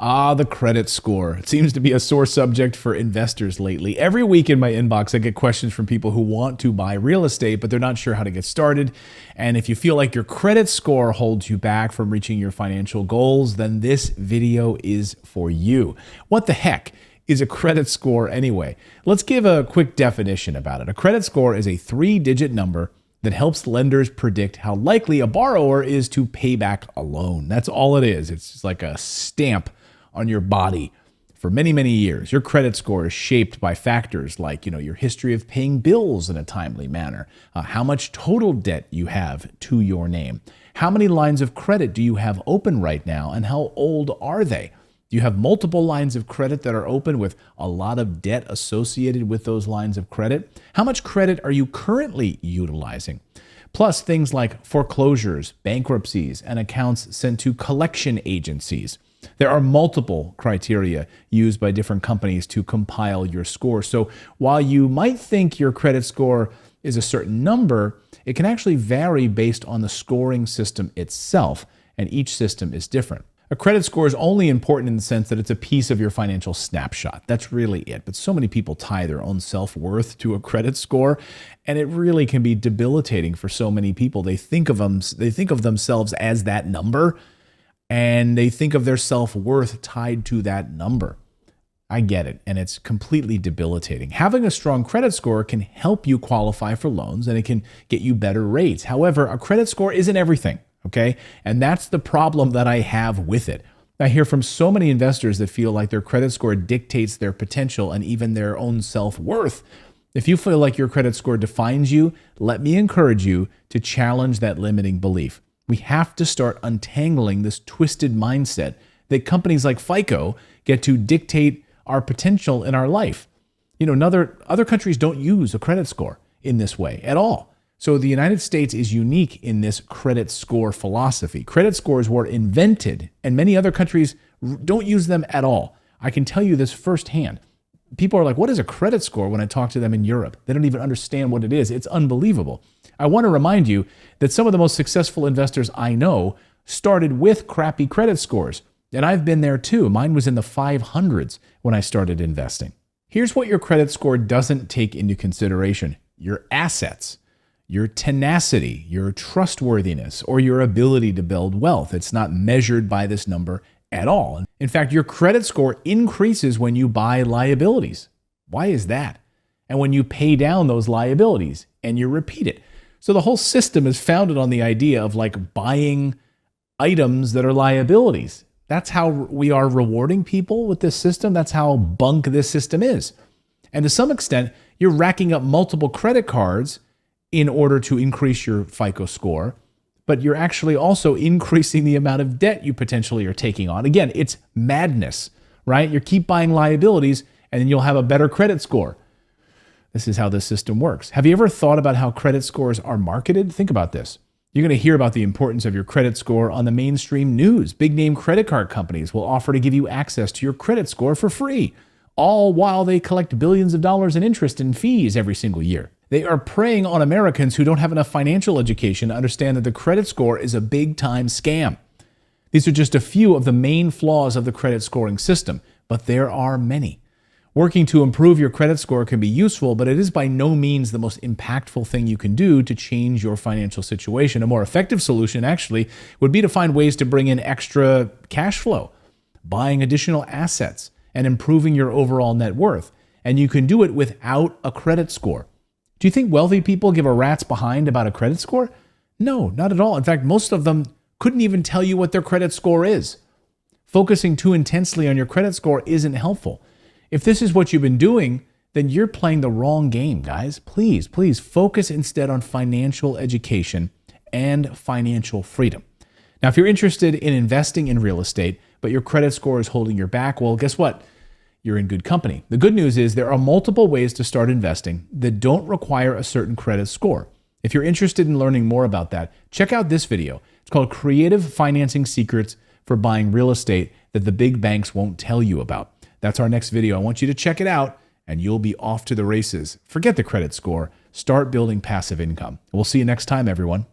The credit score. It seems to be a sore subject for investors lately. Every week in my inbox, I get questions from people who want to buy real estate, but they're not sure how to get started. And if you feel like your credit score holds you back from reaching your financial goals, then this video is for you. What the heck is a credit score anyway? Let's give a quick definition about it. A credit score is a 3-digit number that helps lenders predict how likely a borrower is to pay back a loan. That's all it is. It's just like a stamp on your body. For many, many years, your credit score is shaped by factors like, your history of paying bills in a timely manner, how much total debt you have to your name, how many lines of credit do you have open right now, and how old are they? Do you have multiple lines of credit that are open with a lot of debt associated with those lines of credit? How much credit are you currently utilizing? Plus things like foreclosures, bankruptcies, and accounts sent to collection agencies. There are multiple criteria used by different companies to compile your score. So while you might think your credit score is a certain number, it can actually vary based on the scoring system itself, and each system is different. A credit score is only important in the sense that it's a piece of your financial snapshot. That's really it. But so many people tie their own self-worth to a credit score, and it really can be debilitating for so many people. They think of themselves as that number, and they think of their self-worth tied to that number. I get it, and it's completely debilitating. Having a strong credit score can help you qualify for loans, and it can get you better rates. However, a credit score isn't everything, okay? And that's the problem that I have with it. I hear from so many investors that feel like their credit score dictates their potential and even their own self-worth. If you feel like your credit score defines you, let me encourage you to challenge that limiting belief. We have to start untangling this twisted mindset that companies like FICO get to dictate our potential in our life. Other countries don't use a credit score in this way at all. So the United States is unique in this credit score philosophy. Credit scores were invented, and many other countries don't use them at all. I can tell you this firsthand. People are like, what is a credit score when I talk to them in Europe? They don't even understand what it is. It's unbelievable. I want to remind you that some of the most successful investors I know started with crappy credit scores. And I've been there too. Mine was in the 500s when I started investing. Here's what your credit score doesn't take into consideration: your assets, your tenacity, your trustworthiness, or your ability to build wealth. It's not measured by this number at all. In fact, your credit score increases when you buy liabilities. Why is that? And when you pay down those liabilities and you repeat it. So the whole system is founded on the idea of like buying items that are liabilities. That's how we are rewarding people with this system. That's how bunk this system is. And to some extent, you're racking up multiple credit cards in order to increase your FICO score, but you're actually also increasing the amount of debt you potentially are taking on. Again, it's madness, right? You keep buying liabilities and then you'll have a better credit score. This is how this system works. Have you ever thought about how credit scores are marketed? Think about this. You're going to hear about the importance of your credit score on the mainstream news. Big name credit card companies will offer to give you access to your credit score for free, all while they collect billions of dollars in interest and fees every single year. They are preying on Americans who don't have enough financial education to understand that the credit score is a big-time scam. These are just a few of the main flaws of the credit scoring system, but there are many. Working to improve your credit score can be useful, but it is by no means the most impactful thing you can do to change your financial situation. A more effective solution, actually, would be to find ways to bring in extra cash flow, buying additional assets, and improving your overall net worth. And you can do it without a credit score. Do you think wealthy people give a rat's behind about a credit score? No, not at all. In fact, most of them couldn't even tell you what their credit score is. Focusing too intensely on your credit score isn't helpful. If this is what you've been doing, then you're playing the wrong game, guys. Please focus instead on financial education and financial freedom. Now, if you're interested in investing in real estate, but your credit score is holding you back, well, guess what? You're in good company. The good news is there are multiple ways to start investing that don't require a certain credit score. If you're interested in learning more about that, check out this video. It's called Creative Financing Secrets for Buying Real Estate That the Big Banks Won't Tell You About. That's our next video. I want you to check it out, and you'll be off to the races. Forget the credit score. Start building passive income. We'll see you next time, everyone.